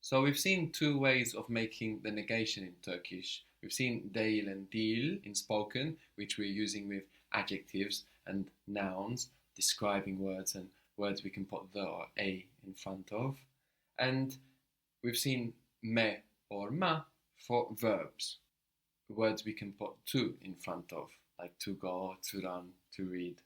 So we've seen two ways of making the negation in Turkish. We've seen değil and dil in spoken, which we're using with adjectives and nouns, describing words and words we can put the or a in front of. And we've seen me or ma for verbs, words we can put to in front of, like to go, to run, to read.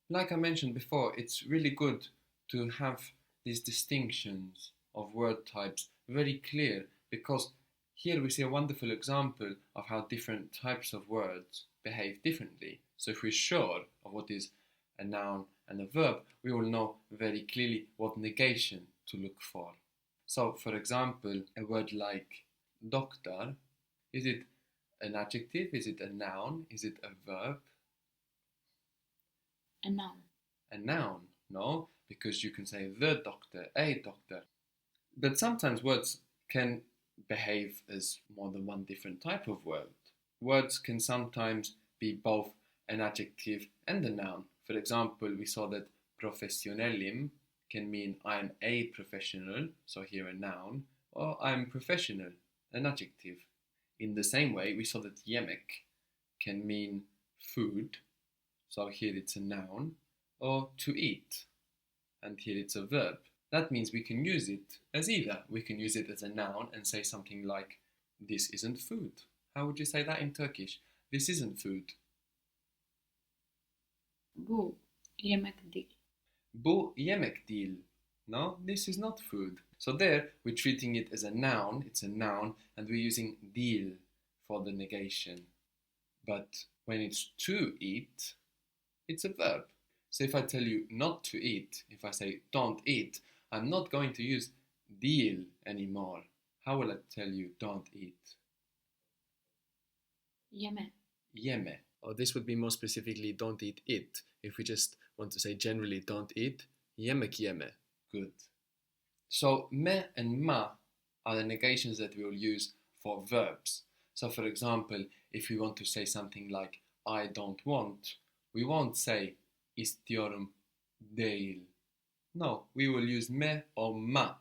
Like I mentioned before, it's really good to have these distinctions of word types very clear, because here we see a wonderful example of how different types of words behave differently. So if we're sure of what is a noun and a verb, we will know very clearly what negation to look for. So for example, a word like doctor, is it an adjective? Is it a noun? Is it a verb? A noun. A noun, no, because you can say the doctor, a doctor. But sometimes words can behave as more than one different type of word. Words can sometimes be both an adjective and a noun. For example, we saw that professionelim can mean I'm a professional, so here a noun, or I'm professional, an adjective. In the same way, we saw that yemek can mean food, so here it's a noun, or to eat, and here it's a verb. That means we can use it as either. We can use it as a noun and say something like, this isn't food. How would you say that in Turkish? This isn't food. Bu yemek değil. Bu yemek değil. No, this is not food. So there, we're treating it as a noun, it's a noun, and we're using değil for the negation. But when it's to eat, it's a verb. So if I tell you not to eat, if I say don't eat, I'm not going to use değil anymore. How will I tell you don't eat? Yeme. Yeme. Or this would be more specifically don't eat it. If we just want to say generally don't eat, yemek yeme. Good. So me and ma are the negations that we will use for verbs. So for example, if we want to say something like I don't want, we won't say istiyorum değil. No, we will use me or ma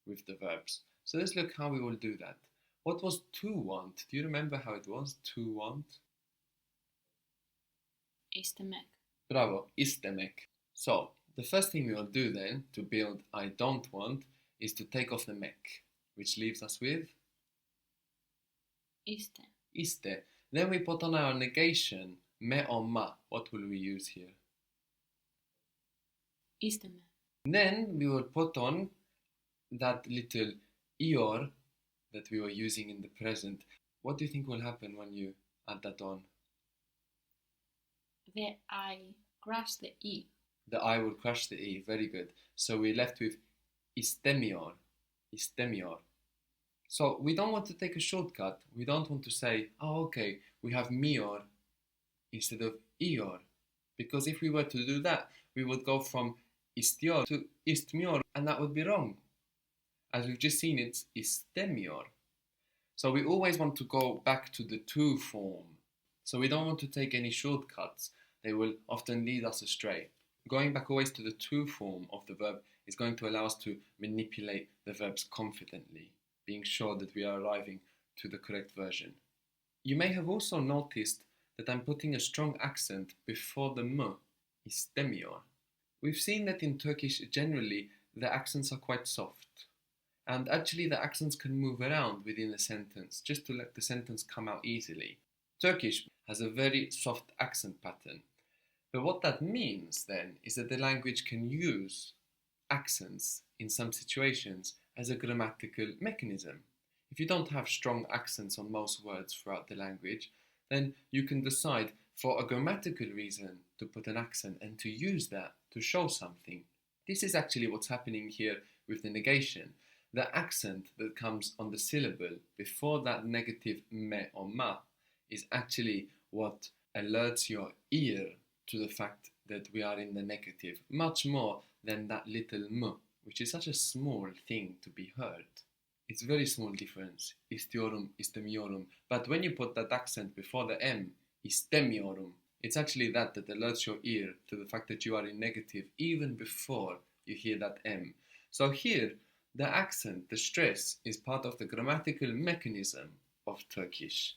with the verbs. So let's look how we will do that. What was to want? Do you remember how it was, to want? İstemek. Bravo, istemek. So, the first thing we will do then to build I don't want is to take off the mek, which leaves us with İste. iste. Then we put on our negation, me or ma. What will we use here? İsteme. Then we will put on that little ior that we were using in the present. What do you think will happen when you add that on? Ve I crush the E. The I will crush the E. Very good. So we're left with istemiyor. Istemiyor. So we don't want to take a shortcut. We don't want to say, oh, okay, we have mior instead of ior. Because if we were to do that, we would go from istior to istmior, and that would be wrong. As we've just seen, it's istemior. So we always want to go back to the to form. So we don't want to take any shortcuts. They will often lead us astray. Going back always to the to form of the verb is going to allow us to manipulate the verbs confidently, being sure that we are arriving to the correct version. You may have also noticed that I'm putting a strong accent before the m, istemiyor. We've seen that in Turkish generally the accents are quite soft. And actually the accents can move around within a sentence just to let the sentence come out easily. Turkish has a very soft accent pattern. But what that means then is that the language can use accents in some situations as a grammatical mechanism. If you don't have strong accents on most words throughout the language, then you can decide for a grammatical reason to put an accent and to use that to show something. This is actually what's happening here with the negation. The accent that comes on the syllable before that negative me or ma is actually what alerts your ear to the fact that we are in the negative, much more than that little m, which is such a small thing to be heard. It's a very small difference, istiorum, istemiorum, but when you put that accent before the m, istemiorum, it's actually that alerts your ear to the fact that you are in negative even before you hear that m. So here, The accent, the stress, is part of the grammatical mechanism of Turkish.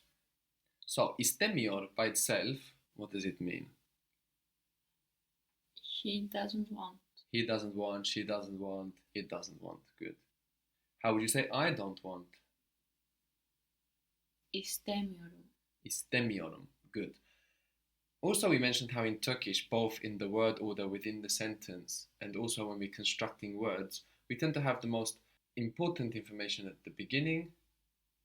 So, istemiyor by itself, what does it mean? He doesn't want. He doesn't want, she doesn't want, it doesn't want. Good. How would you say I don't want? İstemiyorum. İstemiyorum. Good. Also, we mentioned how in Turkish, both in the word order within the sentence and also when we're constructing words, we tend to have the most important information at the beginning.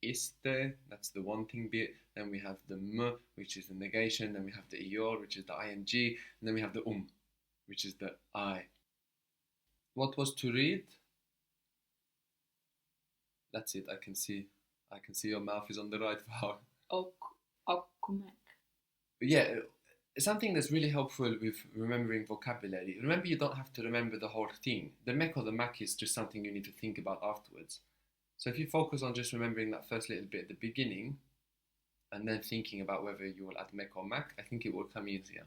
Iste, that's the wanting bit. Then we have the m, which is the negation. Then we have the ior, which is the ing. And then we have the which is the I. What was to read? That's it. I can see your mouth is on the right vowel. Okumak. But yeah, something that's really helpful with remembering vocabulary. Remember, you don't have to remember the whole thing. The mek or the mak is just something you need to think about afterwards. So if you focus on just remembering that first little bit at the beginning, and then thinking about whether you will add mek or mak, I think it will come easier.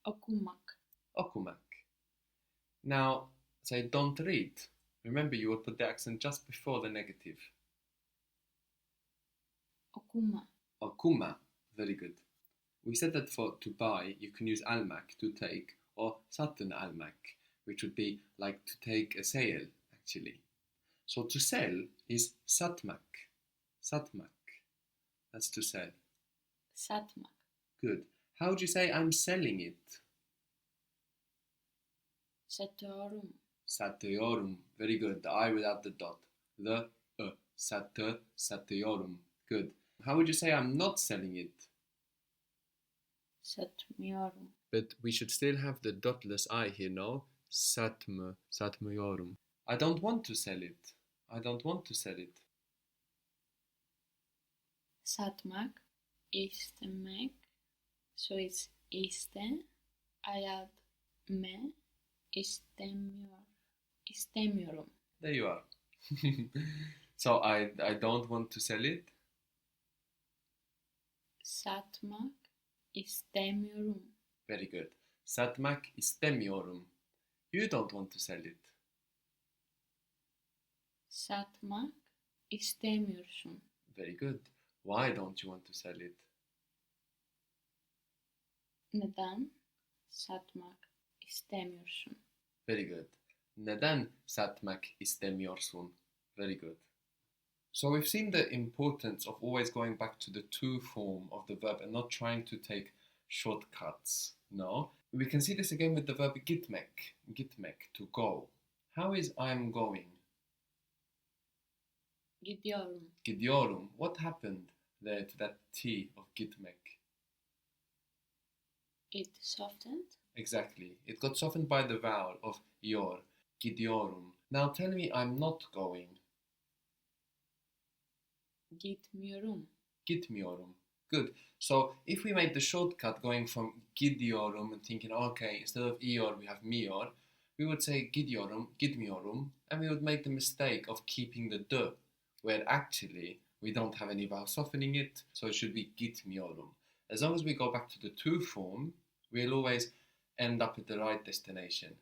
Okumak. Okumak. Now, say don't read. Remember, you will put the accent just before the negative. Okuma. Okuma. Very good. We said that for to buy, you can use almak, to take, or satın almak, which would be like to take a sale, actually. So to sell is satmak. Satmak. That's to sell. Satmak. Good. How would you say I'm selling it? Satıyorum. Satıyorum. Very good. The I without the dot. The satıyorum. Good. How would you say I'm not selling it? Satmıyorum. But we should still have the dotless I here, no? Satmıyorum. I don't want to sell it. I don't want to sell it. Satmak. İstemek. So it's iste. I add me. İstemiyorum. There you are. So I don't want to sell it. Satmak. İstemiyorum. Very good. Satmak istemiyorum. You don't want to sell it. Satmak istemiyorsun. Very good. Why don't you want to sell it? Neden satmak istemiyorsun? Very good. Neden satmak istemiyorsun? Very good. So we've seen the importance of always going back to the to form of the verb and not trying to take shortcuts. No. We can see this again with the verb gitmek. Gitmek, to go. How is I'm going? Gidiyorum. Gidiyorum. What happened there to that T of gitmek? It softened. Exactly. It got softened by the vowel of yor. Gidiyorum. Now tell me I'm not going. Gitmiyorum. Gitmiyorum. Good. So if we made the shortcut going from gidiyorum and thinking, okay, instead of ior we have mior, we would say gidiyorum, gitmiyorum, and we would make the mistake of keeping the d, where actually we don't have any vowel softening it, so it should be gitmiyorum. As long as we go back to the to form, we'll always end up at the right destination.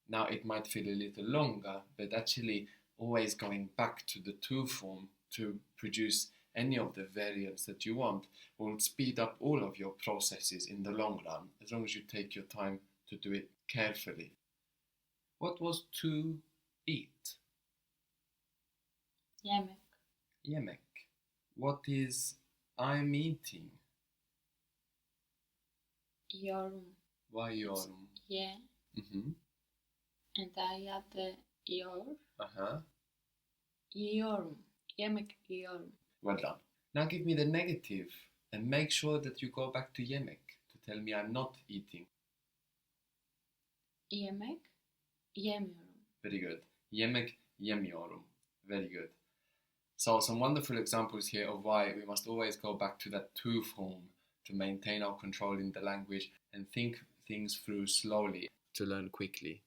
Now it might feel a little longer, but actually always going back to the to form to produce any of the variants that you want will speed up all of your processes in the long run, as long as you take your time to do it carefully. What was to eat? Yemek. Yemek. What is I'm eating? Yiyorum. Why yorum? Ye. Mm-hmm. And I add the yor. Uh-huh. Yiyorum. Yemek yiyorum. Well done. Now give me the negative and make sure that you go back to yemek to tell me I'm not eating. Yemek yemiyorum. Very good. Yemek yemiyorum. Very good. So some wonderful examples here of why we must always go back to that to form to maintain our control in the language and think things through slowly to learn quickly.